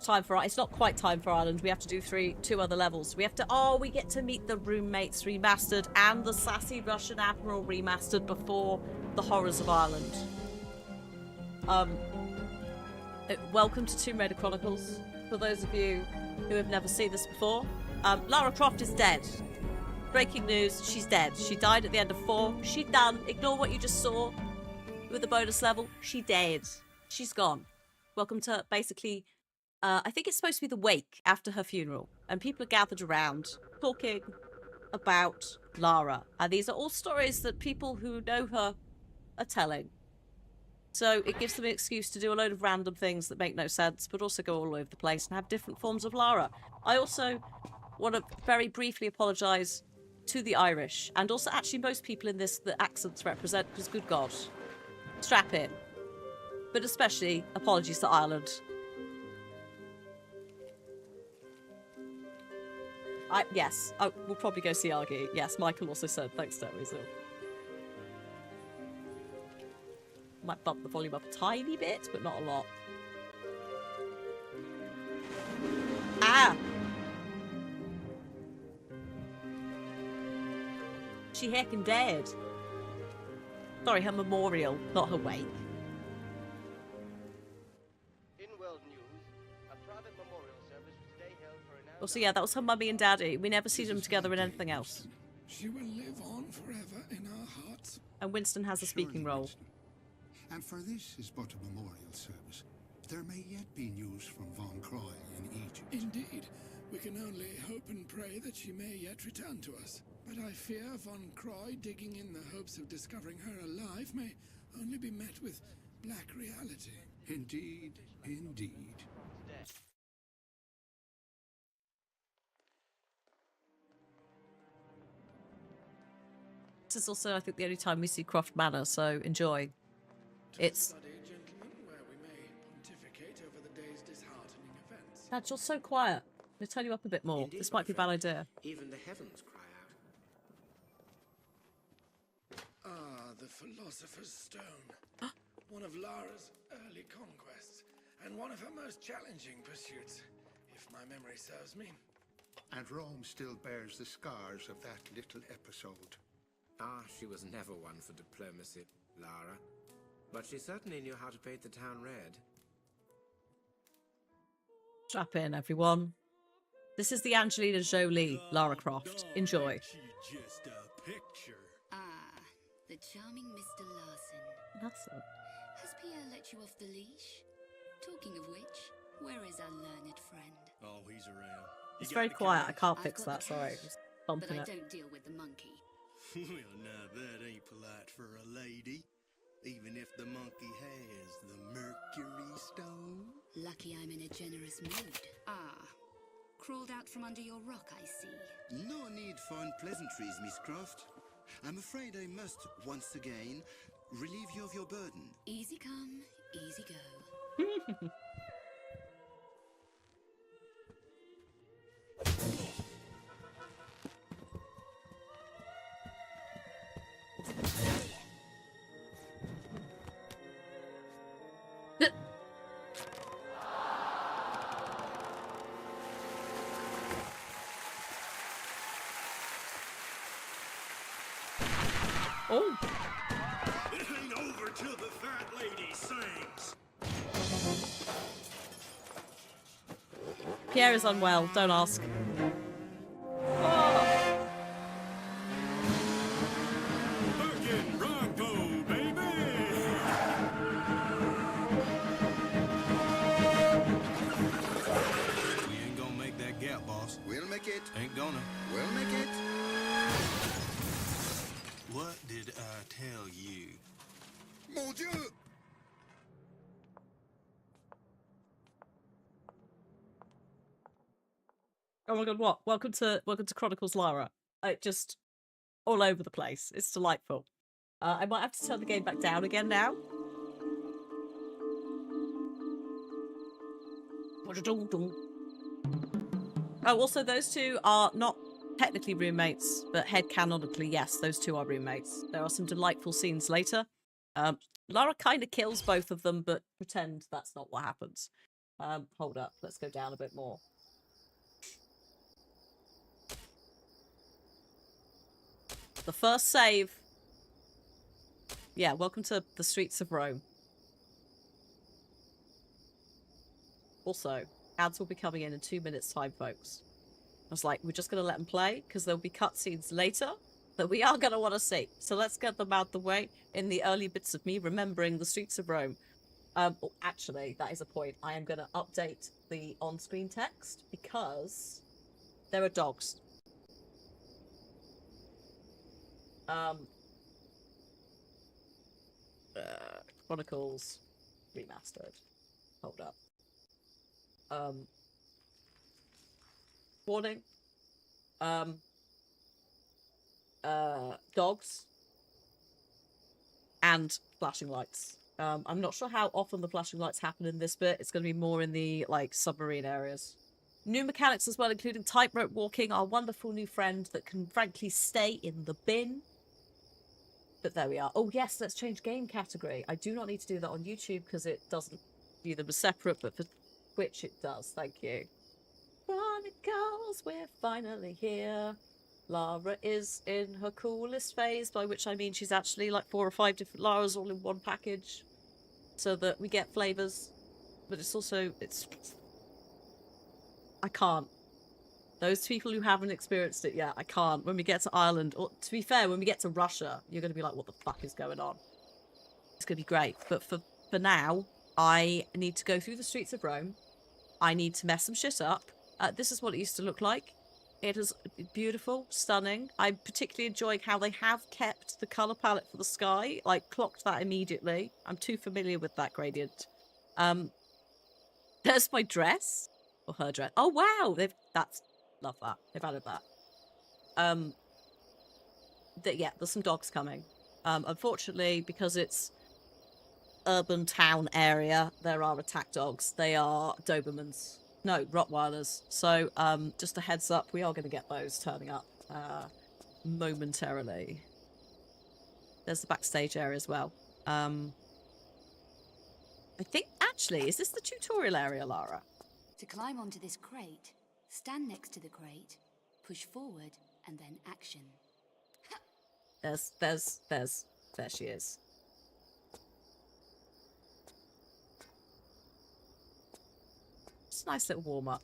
time for... It's not quite time for Ireland. We have to do two other levels. We have to... Oh, we get to meet the roommates remastered and the sassy Russian Admiral remastered before the horrors of Ireland. Welcome to Tomb Raider Chronicles. For those of you who have never seen this before, Lara Croft is dead. Breaking news, she's dead. She died at the end of 4. She done. Ignore what you just saw with the bonus level. She dead. She's gone. Welcome to basically, I think it's supposed to be the wake after her funeral. And people are gathered around talking about Lara. And these are all stories that people who know her are telling. So it gives them an excuse to do a load of random things that make no sense, but also go all over the place and have different forms of Lara. I also want to very briefly apologise to the Irish, and also actually most people in this that accents represent, because good God, strap in. But especially apologies to Ireland. Yes, we'll probably go see Argy. Yes, Michael also said, thanks to Weasel. Might bump the volume up a tiny bit, but not a lot. Ah! She heckin' dead. Sorry, her memorial, not her wake. In world news, a private memorial service was today held for an Oh, so yeah, that was her mummy and daddy. We never see them together in anything else. She will live on forever in our hearts. And Winston has a speaking role. Winston. And for this is but a memorial service. There may yet be news from Von Croy in Egypt. Indeed, we can only hope and pray that she may yet return to us. But I fear Von Croy digging in the hopes of discovering her alive may only be met with black reality. Indeed, indeed. This is also, I think, the only time we see Croft Manor, so enjoy. It's... Study, gentlemen, where we may pontificate over the day's disheartening events. Dad, you're so quiet. Let me turn you up a bit more. Indeed, This might be a bad idea. Even the heavens cry out. Ah, the Philosopher's Stone. One of Lara's early conquests, and one of her most challenging pursuits, if my memory serves me. And Rome still bears the scars of that little episode. Ah, she was never one for diplomacy, Lara. But she certainly knew how to paint the town red. Strap in, everyone. This is the Angelina Jolie Lara Croft. Enjoy. Just a picture. Ah, the charming Mr. Larson. Larson. Has Pierre let you off the leash? Talking of which, where is our learned friend? Oh, he's around. It's very quiet. I can't I've fix got that, the sorry. cash, Just But bumping I it. don't deal with the monkey. Well, now that ain't polite for a lady. Even if the monkey has the Mercury Stone. Lucky I'm in a generous mood. Ah, crawled out from under your rock, I see. No need for unpleasantries, Miss Croft. I'm afraid I must, once again, relieve you of your burden. Easy come, easy go. Oh! It ain't over till the fat lady sings. Pierre is unwell. Don't ask. Fucking Bronco, baby! We ain't gonna make that gap, boss. We'll make it. Ain't gonna. We'll make it. What did I tell you? Mon Dieu! Oh my god, what? Welcome to Chronicles Lara. Just all over the place. It's delightful. I might have to turn the game back down again now. Oh, also those two are not technically roommates, but headcanonically, yes, those two are roommates. There are some delightful scenes later. Lara kind of kills both of them, but pretend that's not what happens. Hold up. Let's go down a bit more. The first save. Yeah, welcome to the streets of Rome. Also, ads will be coming in 2 minutes' time, folks. I was like, we're just going to let them play, because there'll be cutscenes later that we are going to want to see. So let's get them out the way in the early bits of me remembering the streets of Rome. Actually, that is a point. I am going to update the on-screen text, because there are dogs. Chronicles remastered. Hold up. Warning. Dogs. And flashing lights. I'm not sure how often the flashing lights happen in this bit. It's going to be more in the, like, submarine areas. New mechanics as well, including tightrope walking, our wonderful new friend that can frankly stay in the bin. But there we are. Oh, yes, let's change game category. I do not need to do that on YouTube because it doesn't view them as separate, but for Twitch it does. Thank you. Chronicles, we're finally here. Lara is in her coolest phase, by which I mean she's actually like 4 or 5 different Laras all in one package so that we get flavours. But it's also, I can't. Those people who haven't experienced it yet, I can't. When we get to Ireland, or to be fair, when we get to Russia, you're going to be like, what the fuck is going on? It's going to be great. But for now, I need to go through the streets of Rome. I need to mess some shit up. This is what it used to look like. It is beautiful, stunning. I'm particularly enjoying how they have kept the colour palette for the sky. Like, clocked that immediately. I'm too familiar with that gradient. There's my dress. Or her dress. Oh, wow! Love that. They've added that. Yeah, there's some dogs coming. Unfortunately, because it's urban town area, there are attack dogs. They are Dobermans. No, Rottweilers. So, just a heads up, we are going to get those turning up momentarily. There's the backstage area as well. I think, actually, is this the tutorial area, Lara? To climb onto this crate, stand next to the crate, push forward, and then action. There she is. It's a nice little warm-up.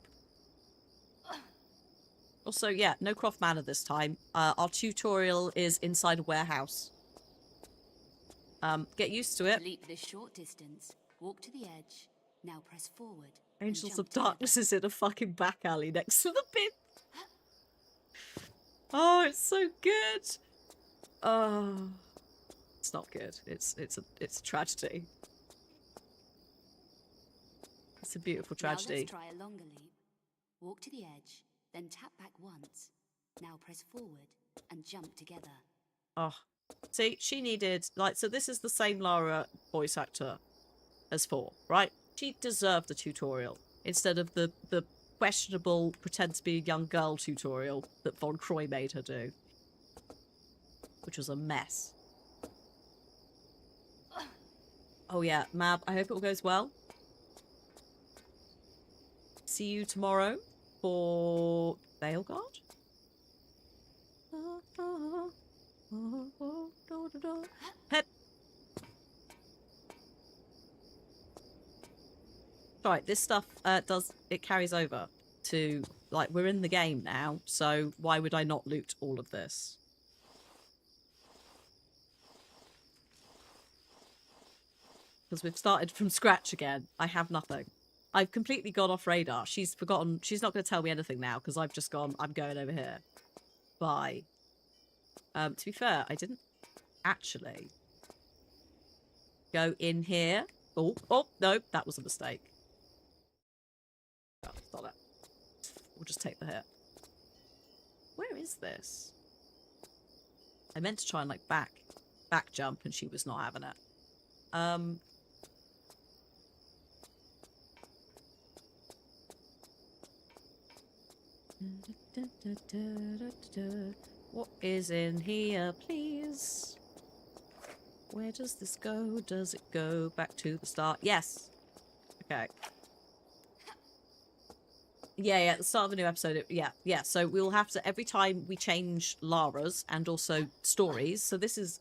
Also, yeah, no Croft Manor this time. Our tutorial is inside a warehouse. Get used to it. To leap this short distance, walk to the edge, now press forward. Angels of Darkness is in a fucking back alley next to the bin. Oh, it's so good. Oh, it's not good. It's a tragedy. It's a beautiful tragedy. Now let's try a longer leap. Walk to the edge, then tap back once. Now press forward and jump together. Oh, see, she needed, like, so this is the same Lara voice actor as 4, right? She deserved the tutorial instead of the questionable pretend to be a young girl tutorial that Von Croy made her do, which was a mess. Oh yeah, Mab, I hope it all goes well. See you tomorrow for Veilguard. Head. Right, this stuff carries over to, like, we're in the game now, so why would I not loot all of this? Because we've started from scratch again. I have nothing. I've completely gone off radar. She's forgotten. She's not going to tell me anything now because I've just gone, I'm going over here. Bye. To be fair, I didn't actually go in here. Oh, no, that was a mistake. Oh, not that. We'll just take the hit. Where is this? I meant to try and, like, back jump, and she was not having it. What is in here, please? Where does this go? Does it go back to the start? Yes. Okay. Yeah, at the start of a new episode, yeah. So we'll have to, every time we change Lara's and also stories. So this is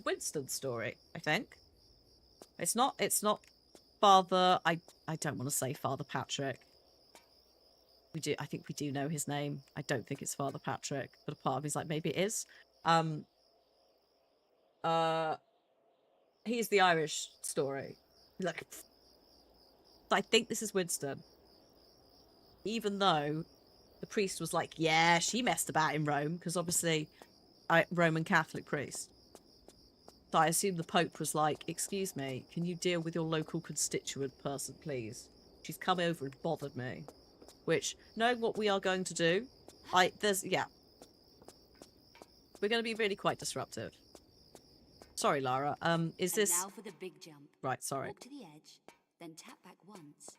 Winston's story, I think. It's not Father, I don't want to say Father Patrick. I think we do know his name. I don't think it's Father Patrick, but a part of me's like, maybe it is. He's the Irish story. Like, I think this is Winston. Even though the priest was like, yeah, she messed about in Rome, because obviously Roman Catholic priest. So I assume the Pope was like, excuse me, can you deal with your local constituent person, please? She's come over and bothered me. Which, knowing what we are going to do, we're going to be really quite disruptive. Sorry, Lara. Is this... Now for the big jump. Right, sorry. Walk to the edge, then tap back once.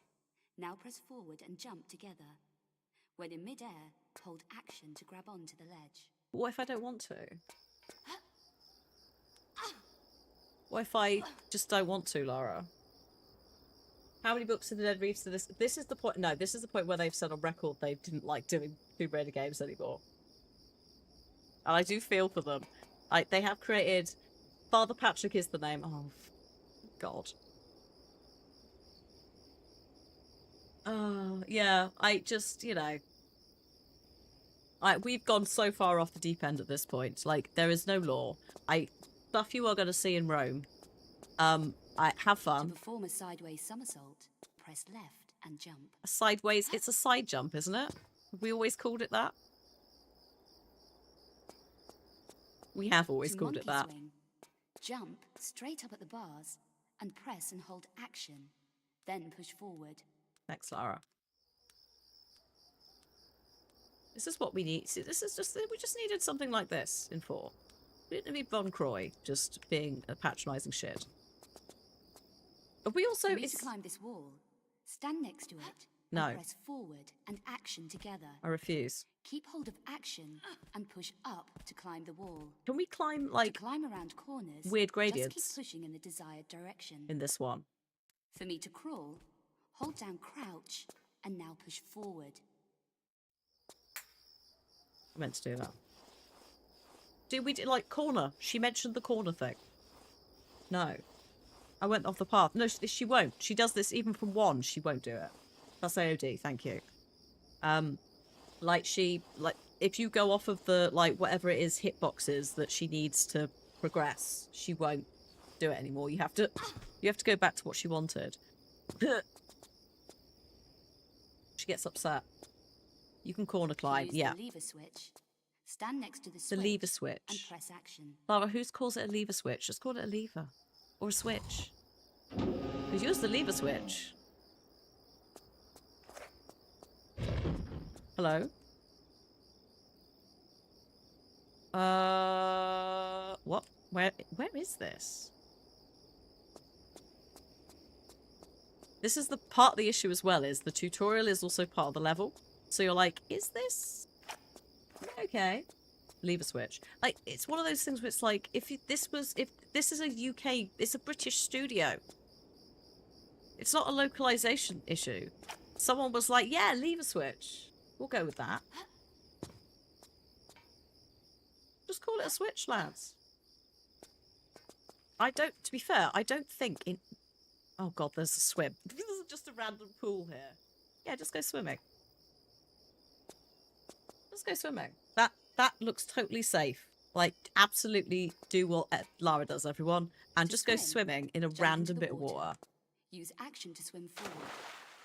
Now press forward and jump together. When in mid-air, hold action to grab onto the ledge. What if I don't want to? What if I just don't want to, Lara? How many books in the Dead Reefs to this? This is the point. No, this is the point where they've said on record they didn't like doing Tomb Raider games anymore. And I do feel for them. They have created... Father Patrick is the name. Oh, God. Yeah, I just, you know... we've gone so far off the deep end at this point. Like, there is no law. Stuff you are going to see in Rome. Have fun. To perform a sideways somersault, press left and jump. A sideways... It's a side jump, isn't it? Have we always called it that? We have always called it that. Swing. Jump straight up at the bars and press and hold action. Then push forward. Thanks, Lara. This is what we need. See, this is just... We just needed something like this in 4. We didn't need Von Croy just being a patronising shit. But we also... For me to climb this wall, stand next to it. No. And press forward and action together. I refuse. Keep hold of action and push up to climb the wall. Can we climb, like... To climb around corners, weird gradients? just keep pushing in the desired direction. In this one. For me to crawl, hold down crouch and now push forward. I meant to do that. Did we do, like, corner? She mentioned the corner thing. No. I went off the path. No, she won't. She does this even from 1. She won't do it. That's AOD, thank you. Like, if you go off of the, like, whatever it is, hitboxes that she needs to progress, she won't do it anymore. You have to go back to what she wanted. She gets upset. You can corner climb, Use yeah. the lever switch. Stand next to the switch. The lever switch. And press action. Lara, who calls it a lever switch? Just call it a lever. Or a switch. Because use the lever switch. Hello? What? Where is this? This is the part of the issue as well, is the tutorial is also part of the level. So you're like, is this... Okay. Lever switch. Like, it's one of those things where it's like, if this is a UK, it's a British studio. It's not a localization issue. Someone was like, yeah, lever switch. We'll go with that. Just call it a switch, lads. To be fair, I don't think in... Oh god, there's a swim. This isn't just a random pool here. Yeah, just go swimming. Just go swimming. That looks totally safe. Like, absolutely do what Lara does, everyone. And just go swimming in a random bit of water. Use action to swim forward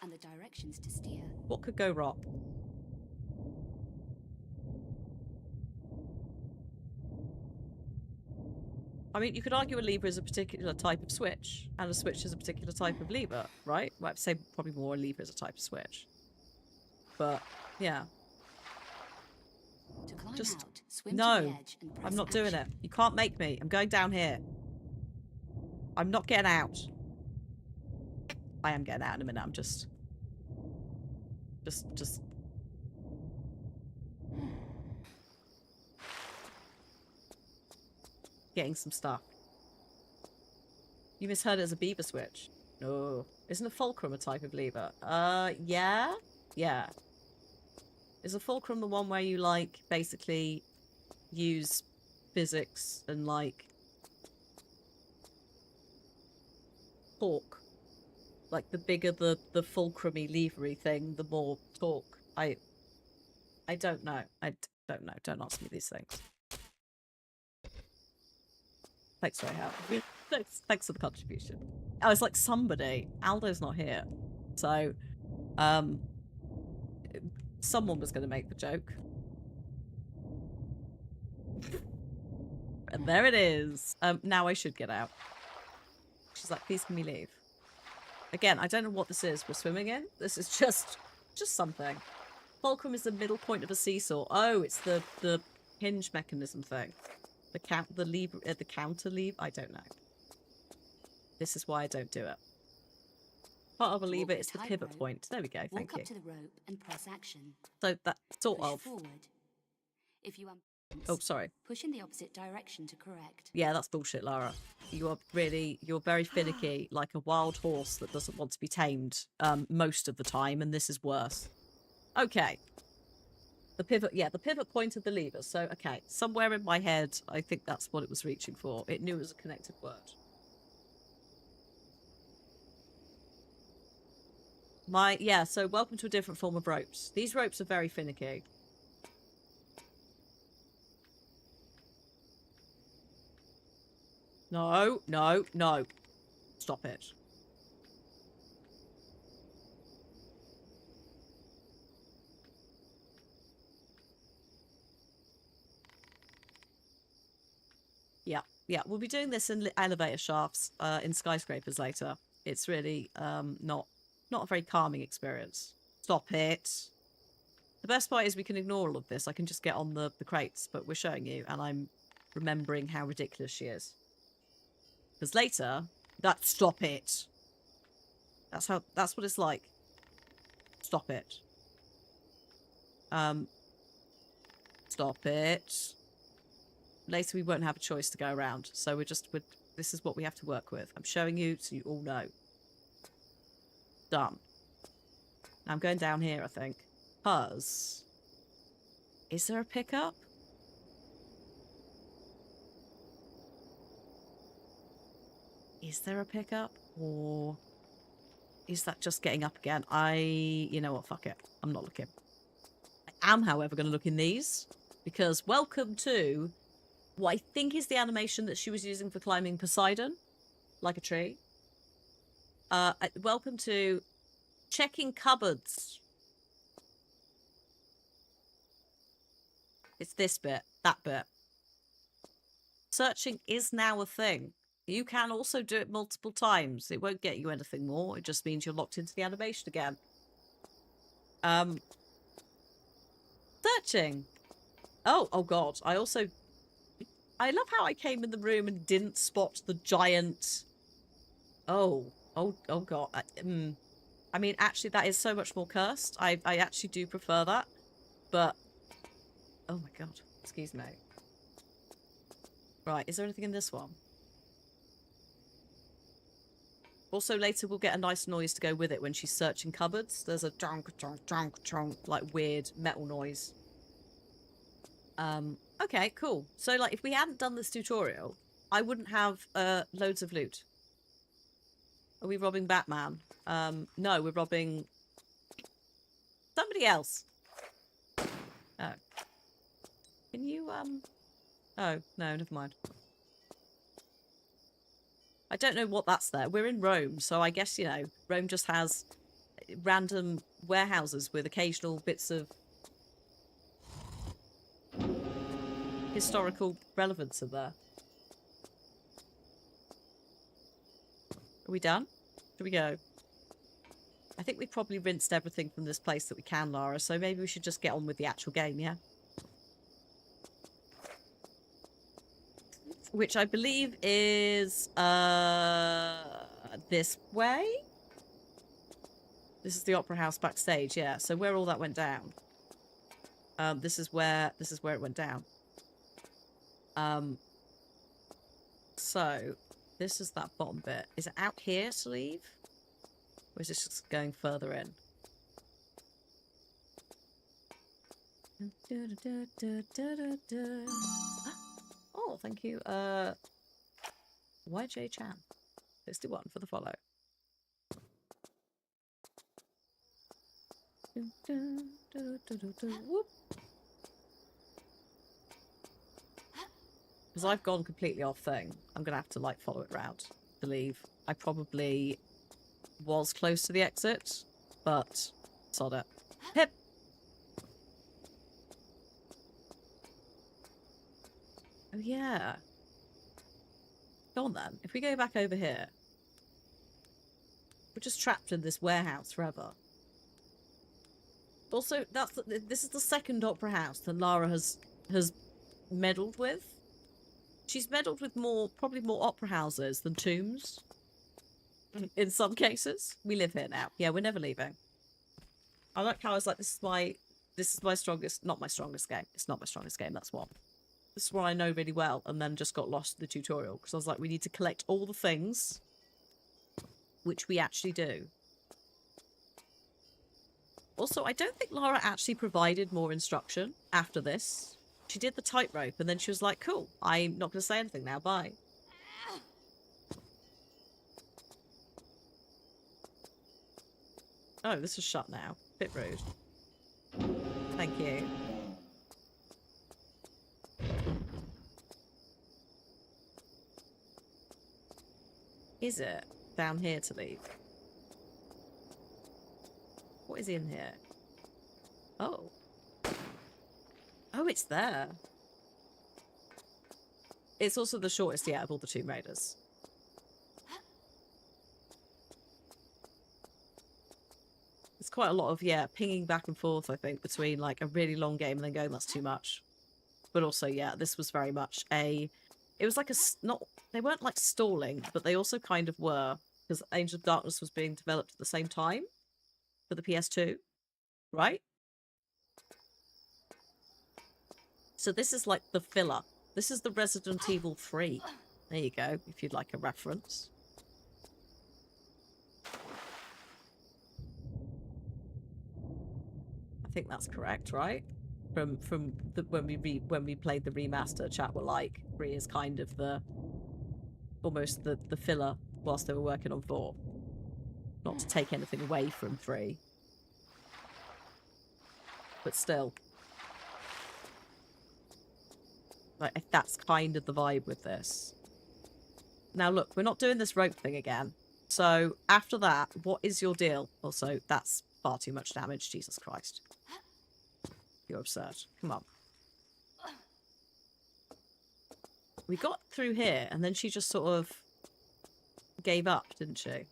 and the directions to steer. What could go wrong? I mean, you could argue a lever is a particular type of switch, and a switch is a particular type of lever, right? Well, I'd say probably more a lever is a type of switch. But, yeah. To climb Just... out, swim no, to the edge and press I'm not action. doing it. You can't make me. I'm going down here. I'm not getting out. I am getting out in a minute. I'm just getting some stuff. You misheard it as a beaver switch. No. Isn't a fulcrum a type of lever? Yeah? Yeah. Is a fulcrum the one where you, like, basically use physics and, like, torque? Like, the bigger the fulcrum-y levery thing, the more torque. I don't know. I don't know. Don't ask me these things. Thanks for your help. Thanks for the contribution. I was like, somebody. Aldo's not here. So, someone was going to make the joke. And there it is. Now I should get out. She's like, please can we leave? Again, I don't know what this is we're swimming in. This is just something. Fulcrum is the middle point of a seesaw. Oh, it's the hinge mechanism thing. The counter lever. I don't know. This is why I don't do it. Part of a lever is the pivot point. There we go. Thank you. Walk up to the rope and press action. So that sort Push of. forward. If you Oh, sorry. push in the opposite direction to correct. Yeah, that's bullshit, Lara. You're very finicky, like a wild horse that doesn't want to be tamed most of the time, and this is worse. Okay. The pivot point of the lever. So, okay, somewhere in my head, I think that's what it was reaching for. It knew it was a connected word. So welcome to a different form of ropes. These ropes are very finicky. No, no, no. Stop it. Yeah, we'll be doing this in elevator shafts, in skyscrapers later. It's really not a very calming experience. Stop it. The best part is we can ignore all of this. I can just get on the crates, but we're showing you, and I'm remembering how ridiculous she is. Because later, stop it. That's what it's like. Stop it. Stop it. Later we won't have a choice to go around, so this is what we have to work with. I'm showing you so you all know. Done. Now I'm going down here, I think. Because... is there a pickup? Is there a pickup? Or is that just getting up again? You know what, fuck it. I'm not looking. I am, however, going to look in these. Because welcome to what I think is the animation that she was using for climbing Poseidon. Like a tree. Welcome to checking cupboards. It's this bit. That bit. Searching is now a thing. You can also do it multiple times. It won't get you anything more. It just means you're locked into the animation again. Searching. Oh god. I love how I came in the room and didn't spot the giant... Oh god. I mean, actually, that is so much more cursed. I actually do prefer that. But... oh my god. Excuse me. Right, is there anything in this one? Also, later we'll get a nice noise to go with it when she's searching cupboards. There's a chonk, like weird metal noise. Okay, cool. So, like, if we hadn't done this tutorial, I wouldn't have loads of loot. Are we robbing Batman? No, we're robbing somebody else. Oh. Can you, oh, no, never mind. I don't know what that's there. We're in Rome, so I guess, you know, Rome just has random warehouses with occasional bits of historical relevance in there. Are we done? Here we go. I think we probably rinsed everything from this place that we can, Lara, so maybe we should just get on with the actual game, yeah? Which I believe is this way. This is the opera house backstage, yeah. So where all that went down. This is where it went down. So this is that bottom bit. Is it out here to leave? Or is this just going further in? Oh, thank you. YJ Chan. 61 for the follow. Whoop. Because I've gone completely off thing. I'm going to have to, like, follow it round to leave. I probably was close to the exit, but sod it. Hip! Oh, yeah. Go on, then. If we go back over here, we're just trapped in this warehouse forever. Also, this is the second opera house that Lara has meddled with. She's meddled with probably more opera houses than tombs. In some cases. We live here now. Yeah, we're never leaving. I like how I was like, this is my strongest, not my strongest game. It's not my strongest game, that's one. This is what I know really well, and then just got lost in the tutorial. Because I was like, we need to collect all the things, which we actually do. Also, I don't think Lara actually provided more instruction after this. She did the tightrope, and then she was like, cool, I'm not going to say anything now, bye. Oh, this is shut now. Bit rude. Thank you. Is it down here to leave? What is in here? Oh. Oh, it's there. It's also the shortest yet of all the Tomb Raiders. It's quite a lot of, yeah, pinging back and forth, I think, between, like, a really long game and then going, that's too much. But also, yeah, this was very much a... It was like a... Not, they weren't, like, stalling, but they also kind of were, because Angel of Darkness was being developed at the same time for the PS2, right? So this is, like, the filler. This is the Resident Evil 3. There you go, if you'd like a reference. I think that's correct, right? From the, when we played the remaster, chat were like 3 is kind of the almost the filler whilst they were working on 4. Not to take anything away from 3, but still, like that's kind of the vibe with this. Now look, we're not doing this rope thing again. So after that, what is your deal? Also, that's far too much damage. Jesus Christ. You're absurd. Come on. We got through here, and then she just sort of gave up, didn't she?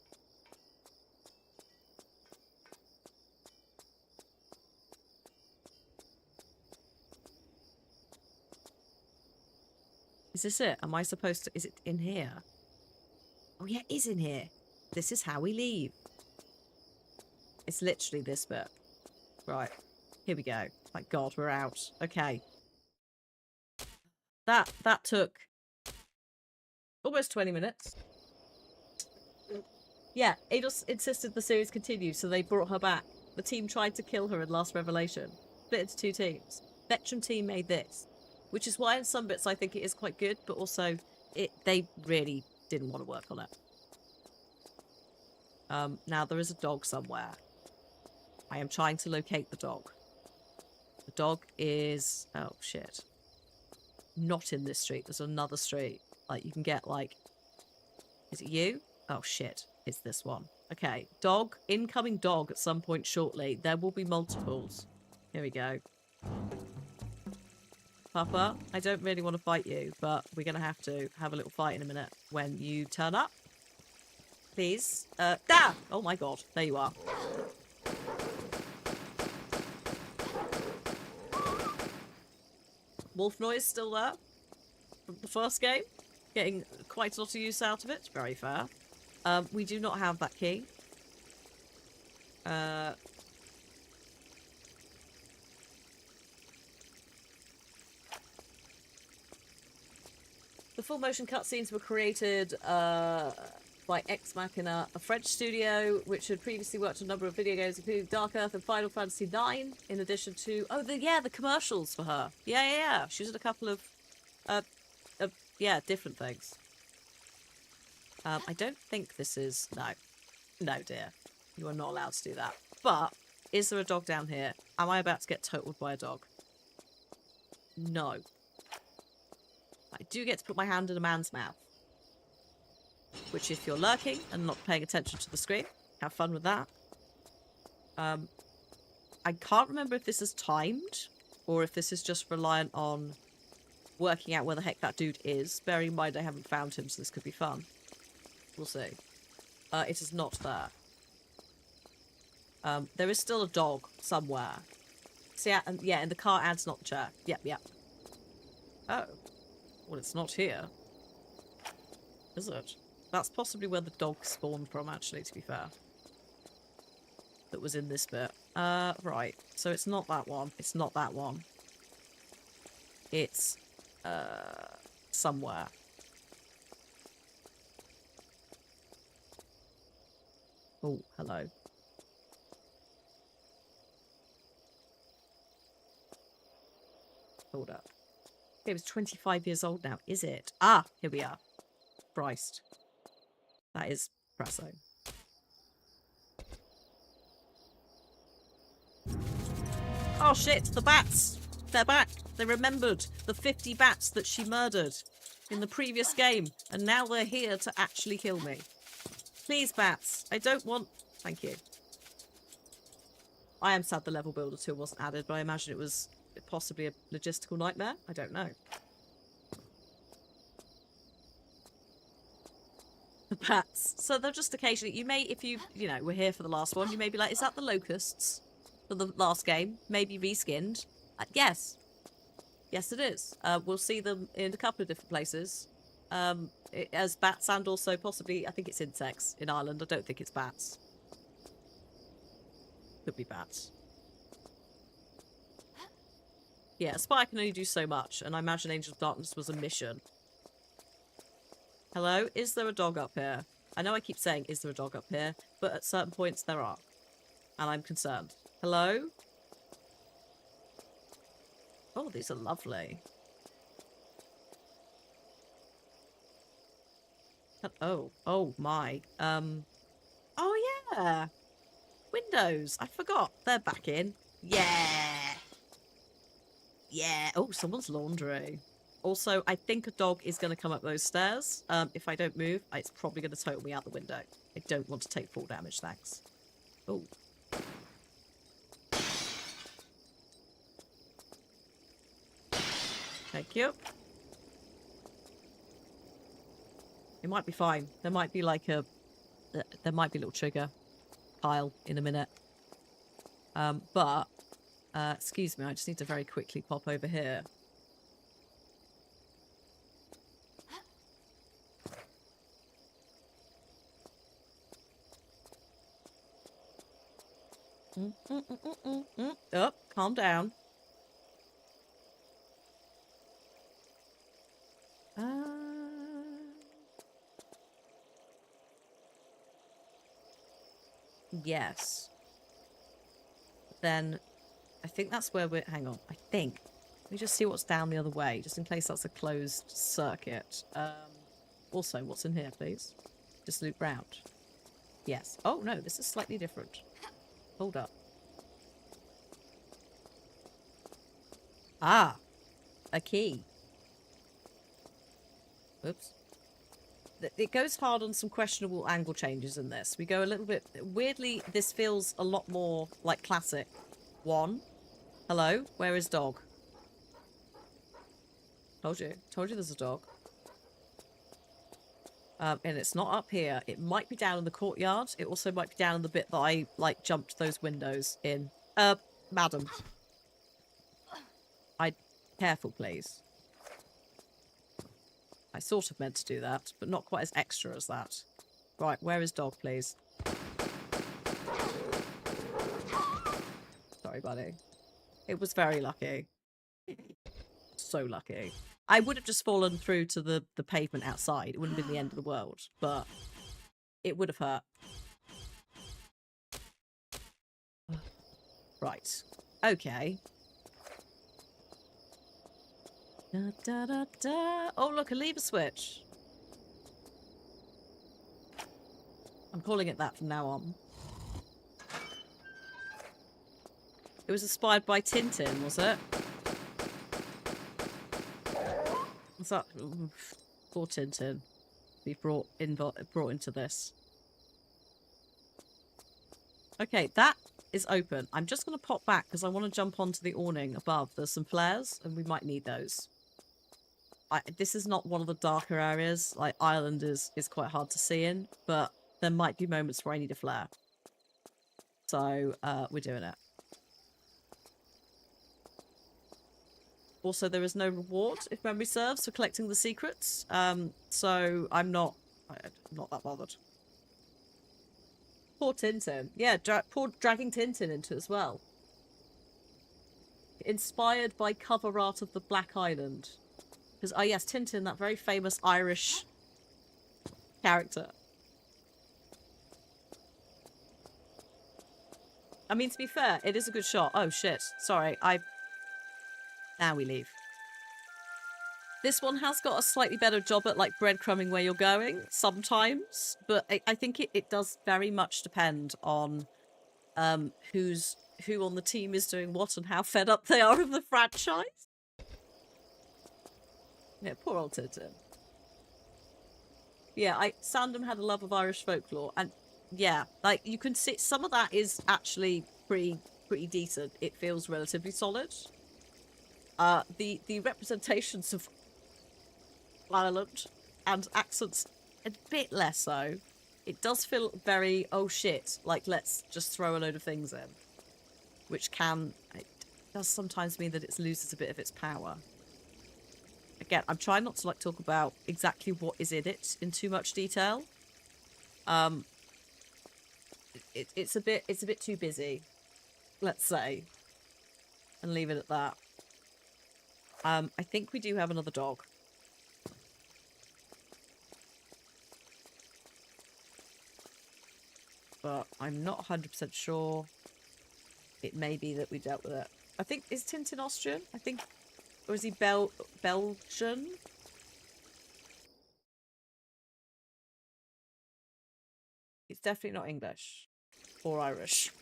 Is this it? Am I supposed to... Is it in here? Oh, yeah, it is in here. This is how we leave. It's literally this bit. Right. Here we go. Thank God, we're out. Okay. That took almost 20 minutes. Yeah, Eidos insisted the series continue, so they brought her back. The team tried to kill her in Last Revelation. Split into 2 teams. Veteran team made this. Which is why in some bits I think it is quite good, but also they really didn't want to work on it. Now there is a dog somewhere. I am trying to locate the dog. The dog is... Oh, shit. Not in this street. There's another street. Like, you can get, like... Is it you? Oh, shit. It's this one. Okay. Dog. Incoming dog at some point shortly. There will be multiples. Here we go. Papa, I don't really want to fight you, but we're going to have a little fight in a minute when you turn up. Please. Da! Oh my god. There you are. Wolf noise still there from the first game. Getting quite a lot of use out of it. Very fair. We do not have that key. The full motion cutscenes were created by Ex Machina, a French studio which had previously worked on a number of video games, including Dark Earth and Final Fantasy IX, in addition to... Oh, the commercials for her. Yeah. She was in a couple of different things. I don't think this is... No, dear. You are not allowed to do that. But, is there a dog down here? Am I about to get totaled by a dog? No. I do get to put my hand in a man's mouth. Which, if you're lurking and not paying attention to the screen, have fun with that. I can't remember if this is timed, or if this is just reliant on working out where the heck that dude is. Bearing in mind I haven't found him, so this could be fun. We'll see. It is not there. There is still a dog somewhere. See, yeah, in the car and not the chair. Yep. Oh. Well, it's not here. Is it? That's possibly where the dog spawned from, actually, to be fair. That was in this bit. Right. So it's not that one. It's not that one. It's, somewhere. Oh, hello. Hold up. It was 25 years old now, is it? Ah, here we are. Christ. That is presso. Oh shit, the bats! They're back! They remembered the 50 bats that she murdered in the previous game, and now they're here to actually kill me. Please, bats. I don't want... Thank you. I am sad the level builder tool wasn't added, but I imagine it was possibly a logistical nightmare. I don't know. The bats. So they're just occasionally... You may, if you know, were here for the last one, you may be like, is that the locusts for the last game? Maybe reskinned? Yes. Yes, it is. We'll see them in a couple of different places. As bats and also possibly, I think it's insects in Ireland. I don't think it's bats. Could be bats. Yeah, a spy can only do so much, and I imagine Angel of Darkness was a mission. Hello? Is there a dog up here? I know I keep saying, is there a dog up here? But at certain points there are. And I'm concerned. Hello? Oh, these are lovely. Oh my. Oh yeah! Windows! I forgot. They're back in. Yeah! Yeah! Oh, someone's laundry. Also, I think a dog is going to come up those stairs. If I don't move, it's probably going to total me out the window. I don't want to take full damage, thanks. Oh. Thank you. It might be fine. There might be like a... There might be a little trigger pile in a minute. Excuse me, I just need to very quickly pop over here. Oh, calm down. Yes. Then I think that's where we're... Hang on. I think. Let me just see what's down the other way, just in case that's a closed circuit. Also, what's in here, please? Just loop round. Yes. Oh, no, this is slightly different. Hold up. Ah! A key. Oops. It goes hard on some questionable angle changes in this. We go a little bit... Weirdly, this feels a lot more like classic. One. Hello? Where is dog? Told you. Told you there's a dog. And it's not up here. It might be down in the courtyard. It also might be down in the bit that I, like, jumped those windows in. Madam. Careful, please. I sort of meant to do that, but not quite as extra as that. Right, where is dog, please? Sorry, buddy. It was very lucky. So lucky. I would have just fallen through to the pavement outside. It wouldn't have been the end of the world, but it would have hurt. Right. Okay. Da, da, da, da. Oh, look, a lever switch. I'm calling it that from now on. It was inspired by Tintin, was it? What's that? Ooh, poor Tintin. Be brought into this. Okay, that is open. I'm just going to pop back because I want to jump onto the awning above. There's some flares, and we might need those. This is not one of the darker areas. Like, Ireland is quite hard to see in, but there might be moments where I need a flare. So, we're doing it. Also, there is no reward, if memory serves, for collecting the secrets. So I'm not that bothered. Poor Tintin. Yeah, poor dragging Tintin into it as well. Inspired by cover art of the Black Island. Because, oh yes, Tintin, that very famous Irish character. I mean, to be fair, it is a good shot. Oh, shit. Sorry, Now we leave. This one has got a slightly better job at, like, breadcrumbing where you're going, sometimes. But I think it does very much depend on who on the team is doing what and how fed up they are of the franchise. Yeah, poor old Tintin. Yeah, Sandham had a love of Irish folklore. And, yeah, like, you can see some of that is actually pretty decent. It feels relatively solid. The representations of Ireland and accents a bit less so. It does feel very, oh shit, like let's just throw a load of things in. Which it does sometimes mean that it loses a bit of its power. Again, I'm trying not to like talk about exactly what is in it in too much detail. It's a bit too busy, let's say. And leave it at that. I think we do have another dog. But I'm not 100% sure. It may be that we dealt with it. I think, is Tintin Austrian? I think, or is he Belgian? It's definitely not English. Or Irish.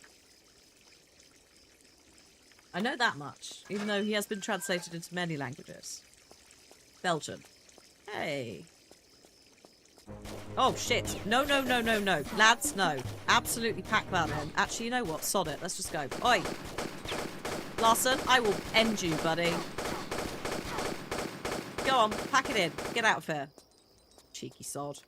I know that much, even though he has been translated into many languages. Belgian. Hey. Oh, shit. No. Lads, no. Absolutely pack that in. Actually, you know what? Sod it. Let's just go. Oi. Larson, I will end you, buddy. Go on. Pack it in. Get out of here. Cheeky sod.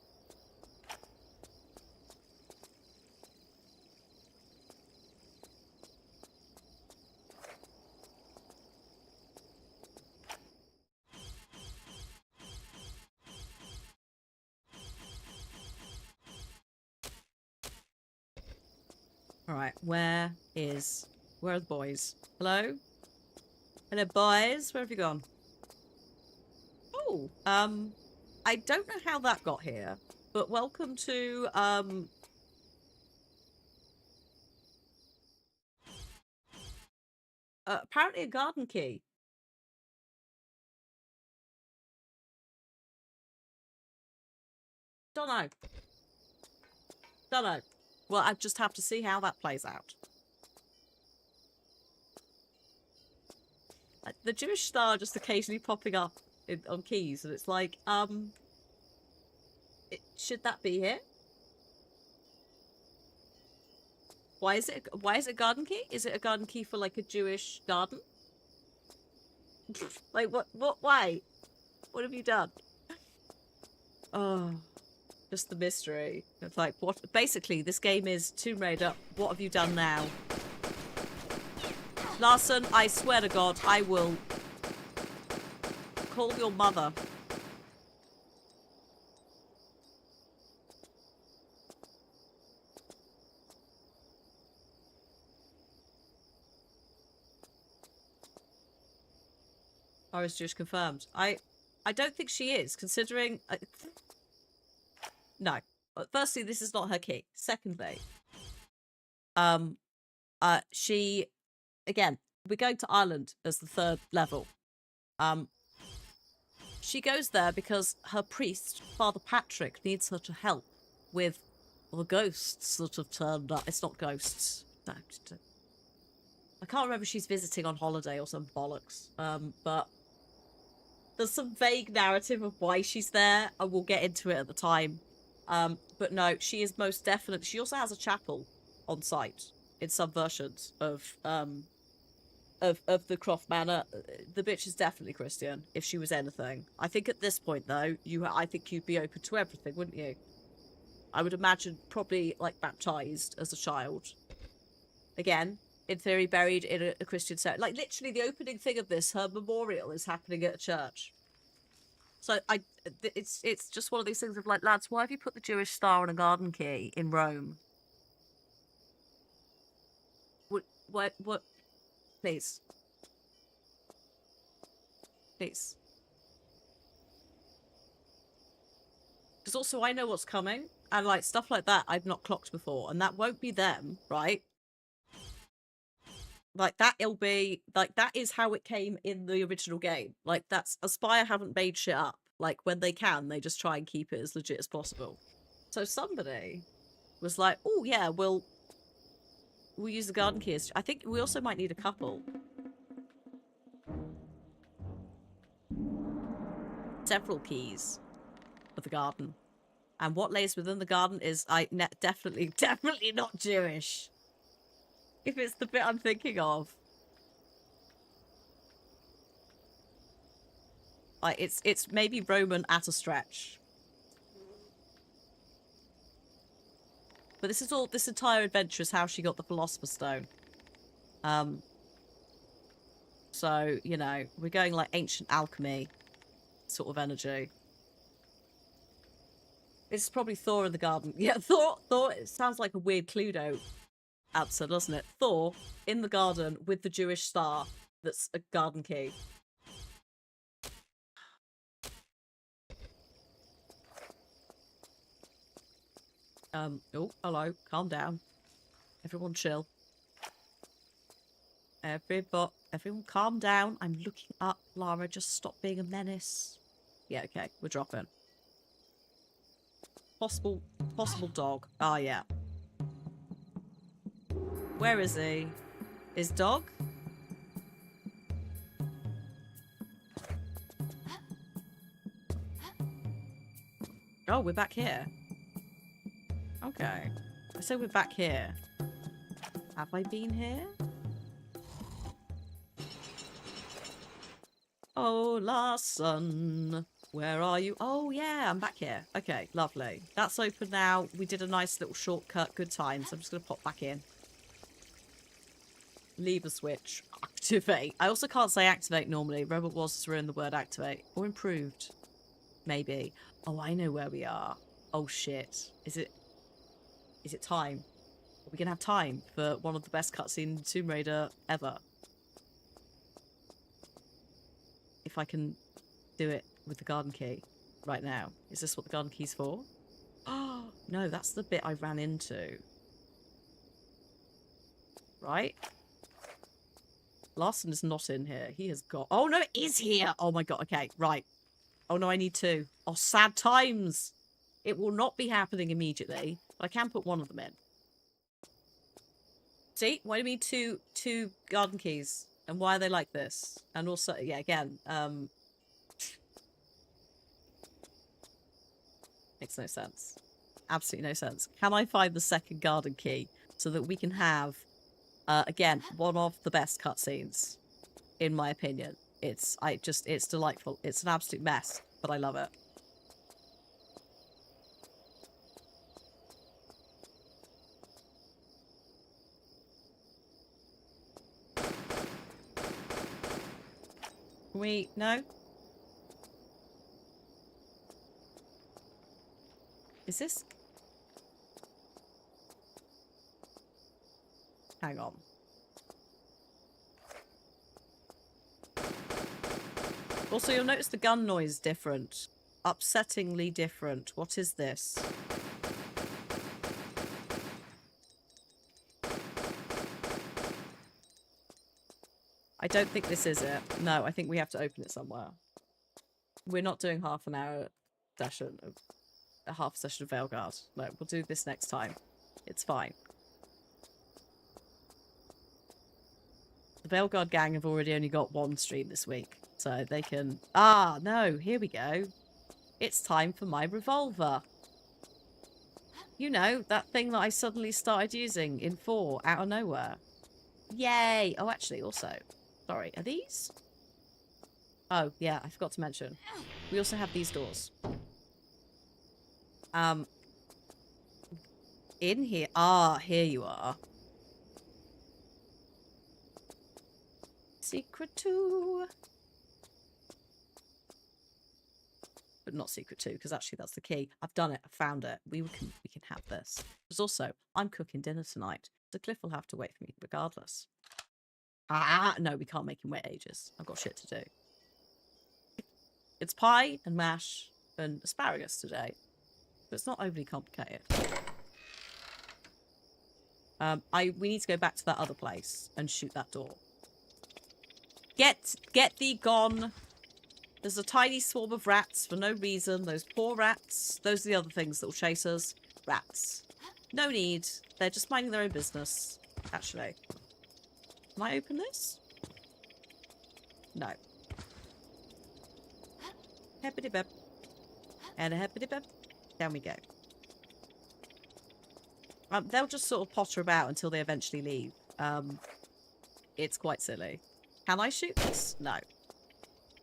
Alright, where are the boys? Hello? Hello, boys? Where have you gone? Oh, I don't know how that got here, but welcome to, apparently a garden key. Don't know. Well, I just have to see how that plays out. The Jewish star just occasionally popping up on keys, and it's like, should that be here? Why is it a garden key? Is it a garden key for like a Jewish garden? Like what? Why? What have you done? Oh. Just the mystery. It's like, what? Basically, this game is Tomb Raider. What have you done now? Larson, I swear to God, I will call your mother. Irish Jewish confirmed. I don't think she is, considering... No. firstly, this is not her key. Secondly, she, again, we're going to Ireland as the 3rd level. She goes there because her priest, Father Patrick, needs her to help with the ghosts that have turned up. It's not ghosts. No, I can't remember if she's visiting on holiday or some bollocks. But there's some vague narrative of why she's there, and we'll get into it at the time. But no, she is most definitely. She also has a chapel on site in some versions of the Croft Manor. The bitch is definitely Christian, if she was anything. I think at this point, though, I think you'd be open to everything, wouldn't you? I would imagine probably, like, baptised as a child. Again, in theory, buried in a Christian set. Like, literally, the opening thing of this, her memorial, is happening at a church. So, it's just one of these things of, like, lads, why have you put the Jewish star on a garden key in Rome? What? Please. Please. Because also I know what's coming, and like stuff like that I've not clocked before, and that won't be them, right? Like that'll be like that is how it came in the original game. Like that's Aspire haven't made shit up. Like when they can, they just try and keep it as legit as possible. So somebody was like, "Oh yeah, we'll use the garden keys." I think we also might need a couple. Several keys for the garden. And what lays within the garden is definitely not Jewish. If it's the bit I'm thinking of. Like it's maybe Roman at a stretch. But this entire adventure is how she got the Philosopher's Stone. So, you know, we're going like ancient alchemy sort of energy. This is probably Thor in the garden. Yeah, Thor, it sounds like a weird Cluedo answer, doesn't it? Thor in the garden with the Jewish star that's a garden key. Oh, hello. Calm down. Everyone chill. Everyone calm down. I'm looking up. Lara, just stop being a menace. Yeah, okay. We're dropping. Possible dog. Oh, yeah. Where is he? Is dog? Oh, we're back here. Okay. I say we're back here. Have I been here? Oh, last son. Where are you? Oh, yeah, I'm back here. Okay, lovely. That's open now. We did a nice little shortcut. Good times. I'm just going to pop back in. Lever switch. Activate. I also can't say activate normally. Robot Wars has ruined the word activate. Or improved. Maybe. Oh, I know where we are. Oh, shit. Is it time? Are we going to have time for one of the best cutscenes in Tomb Raider ever? If I can do it with the garden key right now. Is this what the garden key's for? Oh, no, that's the bit I ran into. Right? Larson is not in here. He has got... Oh, no, it is here! Oh, my God. Okay, right. Oh, no, I need two. Oh, sad times! It will not be happening immediately, but I can put one of them in. See? Why do we need two garden keys? And why are they like this? And also, yeah, again, makes no sense. Absolutely no sense. Can I find the second garden key so that we can have, again, one of the best cutscenes, in my opinion. It's delightful. It's an absolute mess, but I love it. No? Is this? Hang on. Also, you'll notice the gun noise is different. Upsettingly different. What is this? I don't think this is it. No, I think we have to open it somewhere. We're not doing half an hour session of a half session of Veilguard. No, we'll do this next time. It's fine. The Veilguard gang have already only got one stream this week, so they can... Ah, no, here we go. It's time for my revolver. You know, that thing that I suddenly started using in 4 out of nowhere. Yay! Oh, actually, also... Sorry, are these? Oh, yeah, I forgot to mention. We also have these doors. In here... Ah, here you are. Secret 2. But not secret 2, because actually that's the key. I've done it. I found it. We can have this. Because also, I'm cooking dinner tonight. So Cliff will have to wait for me regardless. Ah, no, we can't make him wait ages. I've got shit to do. It's pie and mash and asparagus today. But it's not overly complicated. We need to go back to that other place and shoot that door. Get thee gone. There's a tiny swarm of rats for no reason. Those poor rats. Those are the other things that will chase us. Rats. No need. They're just minding their own business. Actually. Can I open this? No. Heppity-bep. And a heppity-bep. Down we go. They'll just sort of potter about until they eventually leave. It's quite silly. Can I shoot this? No.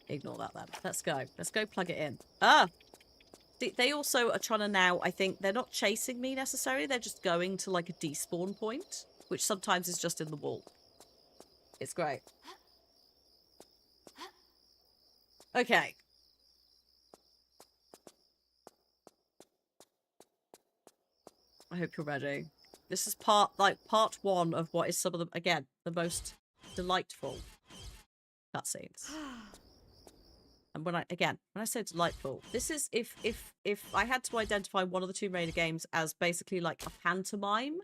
Ignore that then. Let's go. Let's go plug it in. Ah! They also are trying to now, I think, they're not chasing me necessarily. They're just going to like a despawn point, which sometimes is just in the wall. It's great. Okay. I hope you're ready. This is part 1 of what is some of the, again, the most delightful cutscenes. And when I say delightful, this is if I had to identify one of the Tomb Raider games as basically like a pantomime,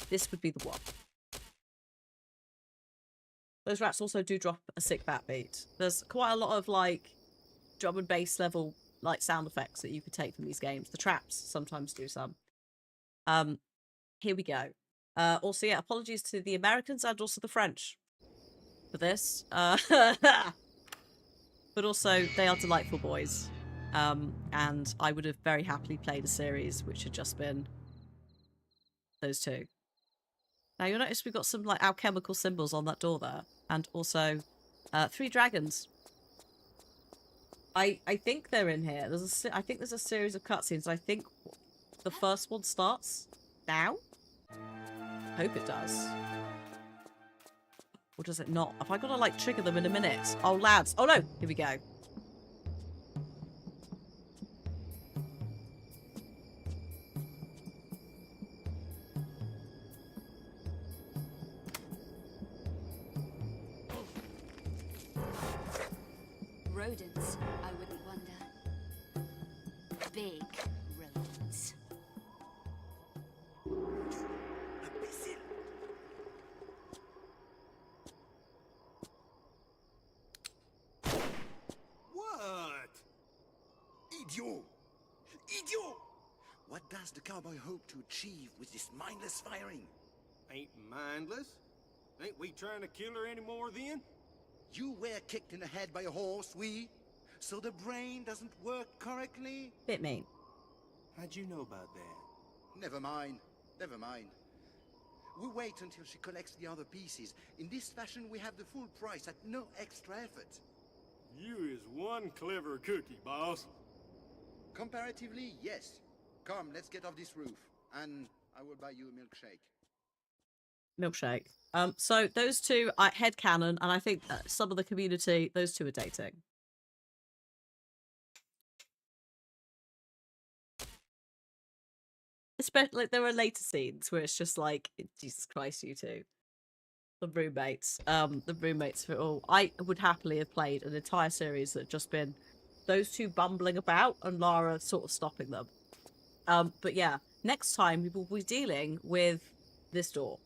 this would be the one. Those rats also do drop a sick bat beat. There's quite a lot of like drum and bass level like sound effects that you could take from these games. The traps sometimes do some. Here we go. Also, yeah, apologies to the Americans and also the French for this. But also, they are delightful boys. And I would have very happily played a series which had just been those two. Now, you'll notice we've got some like alchemical symbols on that door there. And also, 3 dragons. I think they're in here. I think there's a series of cutscenes. I think the first one starts now. Hope it does. Or does it not? Have I got to like trigger them in a minute? Oh, lads. Oh no! Here we go. Rodents, I wouldn't wonder. Big rodents. What? Idiot! Idiot! What does the cowboy hope to achieve with this mindless firing? Ain't mindless. Ain't we trying to kill her anymore then? You were kicked in the head by a horse, so the brain doesn't work correctly? Bit mean. How'd you know about that? Never mind. Never mind. We wait until she collects the other pieces. In this fashion, we have the full price at no extra effort. You is one clever cookie, boss. Comparatively, yes. Come, let's get off this roof. And I will buy you a milkshake. Milkshake. So those two are headcanon, and I think some of the community, those two are dating. Especially, like, there are later scenes where it's just like, Jesus Christ, you two. The roommates. The roommates for all. I would happily have played an entire series that had just been those two bumbling about and Lara sort of stopping them. But yeah, next time we will be dealing with this door.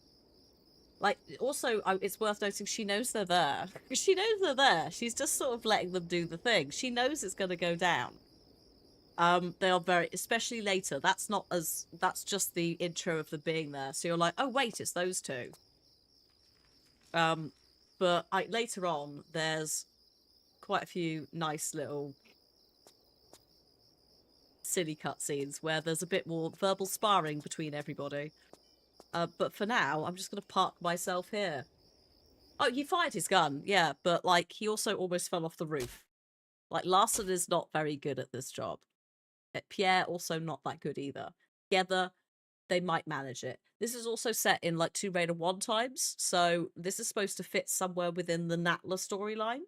Like, also, it's worth noting she knows they're there. She knows they're there. She's just sort of letting them do the thing. She knows it's going to go down. They are very, especially later. That's just the intro of them being there. So you're like, oh wait, it's those two. But later on, there's quite a few nice little silly cutscenes where there's a bit more verbal sparring between everybody. But for now, I'm just going to park myself here. Oh, he fired his gun, yeah, but, like, he also almost fell off the roof. Like, Larson is not very good at this job. Pierre also not that good either. Together, they might manage it. This is also set in, like, Tomb Raider 1 times, so this is supposed to fit somewhere within the Natla storyline.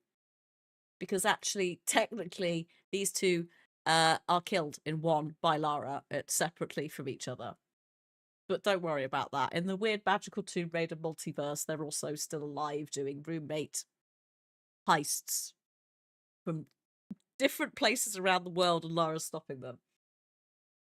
Because actually, technically, these two are killed in one by Lara, separately from each other. But don't worry about that. In the weird magical Tomb Raider multiverse, they're also still alive doing roommate heists from different places around the world, and Lara's stopping them.